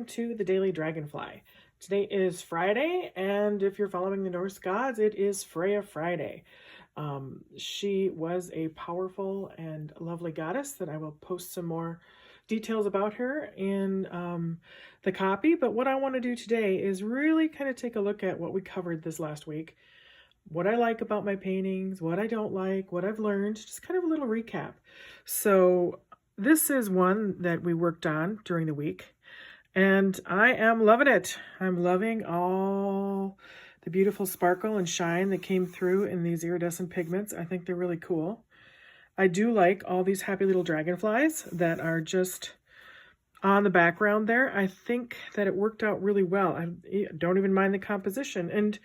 to the Daily Dragonfly. Today is Friday, and if you're following the Norse gods, it is Freya Friday. She was a powerful and lovely goddess that I will post some more details about her in the copy. But what I want to do today is really kind of take a look at what we covered this last week, what I like about my paintings, what I don't like, what I've learned, just kind of a little recap. So this is one that we worked on during the week, and I am loving it. I'm loving all the beautiful sparkle and shine that came through in these iridescent pigments. I think they're really cool. I do like all these happy little dragonflies that are just on the background there. I think that it worked out really well. I don't even mind the composition. And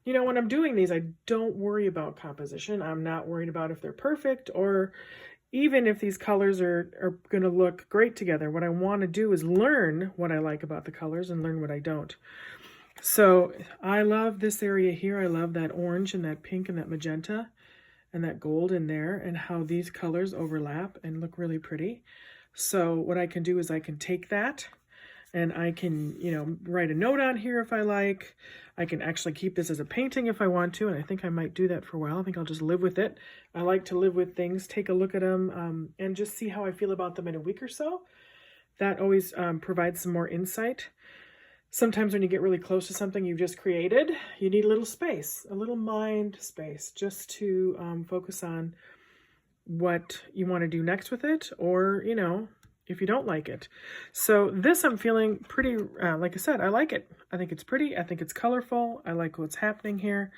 you know, when I'm doing these, I don't worry about composition. I'm not worried about if they're perfect or even if these colors are going to look great together. What I want to do is learn what I like about the colors and learn what I don't. So I love this area here. I love that orange and that pink and that magenta and that gold in there, and how these colors overlap and look really pretty. So what I can do is I can take that and I can, you know, write a note on here if I like. I can actually keep this as a painting if I want to, and I think I might do that for a while. I think I'll just live with it. I like to live with things, take a look at them, and just see how I feel about them in a week or so. That always provides some more insight. Sometimes when you get really close to something you've just created, you need a little space, a little mind space, just to focus on what you want to do next with it, or, you know, if you don't like it. So this I'm feeling pretty, like I said, I like it. I think it's pretty. I think it's colorful. I like what's happening here.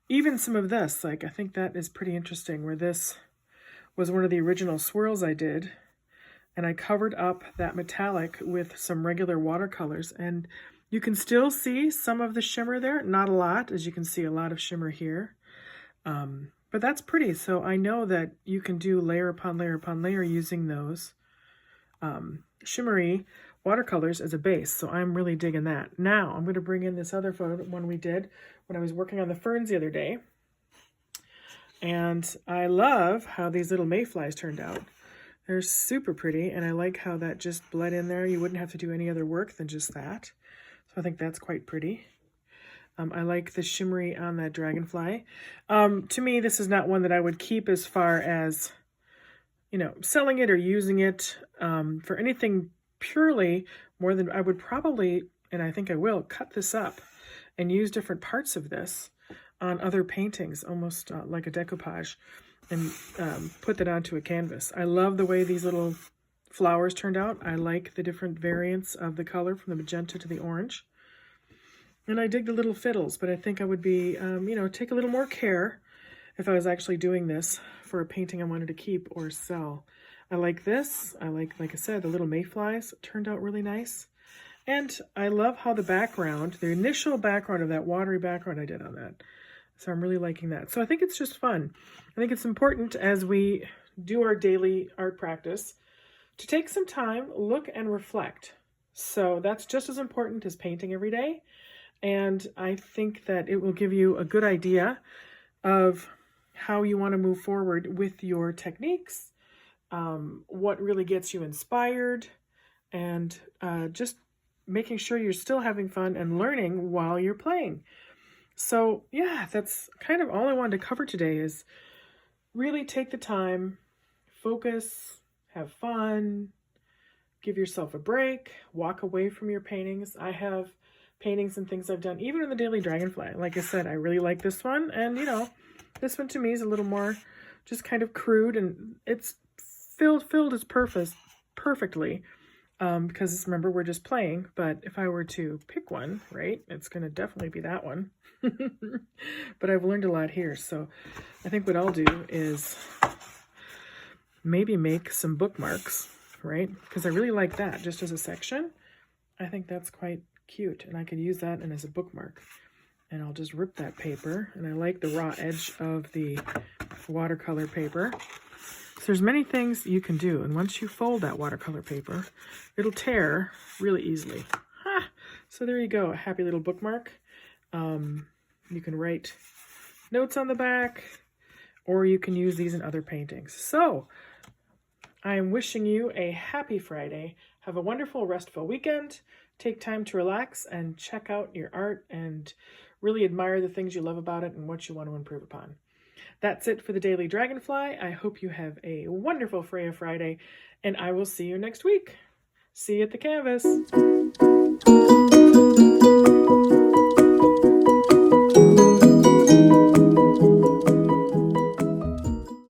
Even some of this, like, I think that is pretty interesting, where this was one of the original swirls I did, and I covered up that metallic with some regular watercolors, and you can still see some of the shimmer there. Not a lot, as you can see a lot of shimmer here. But that's pretty. So I know that you can do layer upon layer upon layer using those shimmery watercolors as a base. So I'm really digging that. Now I'm going to bring in this other photo one we did when I was working on the ferns the other day. And I love how these little mayflies turned out. They're super pretty, and I like how that just bled in there. You wouldn't have to do any other work than just that. So I think that's quite pretty. I like the shimmery on that dragonfly. To me, this is not one that I would keep as far as, you know, selling it or using it for anything purely more than I would probably, and I think I will, cut this up and use different parts of this on other paintings, almost like a decoupage, and put that onto a canvas. I love the way these little flowers turned out. I like the different variants of the color from the magenta to the orange. And I dig the little fiddles, but I think I would be, you know, take a little more care if I was actually doing this for a painting I wanted to keep or sell. I like this. I like I said, the little mayflies turned out really nice. And I love how the background, the initial background of that watery background I did on that. So I'm really liking that. So I think it's just fun. I think it's important as we do our daily art practice to take some time, look and reflect. So that's just as important as painting every day. And I think that it will give you a good idea of how you want to move forward with your techniques, what really gets you inspired, and just making sure you're still having fun and learning while you're playing. So yeah, that's kind of all I wanted to cover today, is really take the time, focus, have fun, give yourself a break, walk away from your paintings. I have paintings and things I've done, even in the Daily Dragonfly. Like I said, I really like this one. And, you know, this one to me is a little more just kind of crude, and it's filled as perfectly. Because remember, we're just playing. But if I were to pick one, right, it's going to definitely be that one. But I've learned a lot here. So I think what I'll do is maybe make some bookmarks, right? Because I really like that just as a section. I think that's quite cute, and I could use that as a bookmark. And I'll just rip that paper, and I like the raw edge of the watercolor paper. So there's many things you can do, and once you fold that watercolor paper, it'll tear really easily. Ha! So there you go, a happy little bookmark. You can write notes on the back, or you can use these in other paintings. So I am wishing you a happy Friday. Have a wonderful, restful weekend. Take time to relax and check out your art and really admire the things you love about it and what you want to improve upon. That's it for the Daily Dragonfly. I hope you have a wonderful Freya Friday, and I will see you next week. See you at the canvas.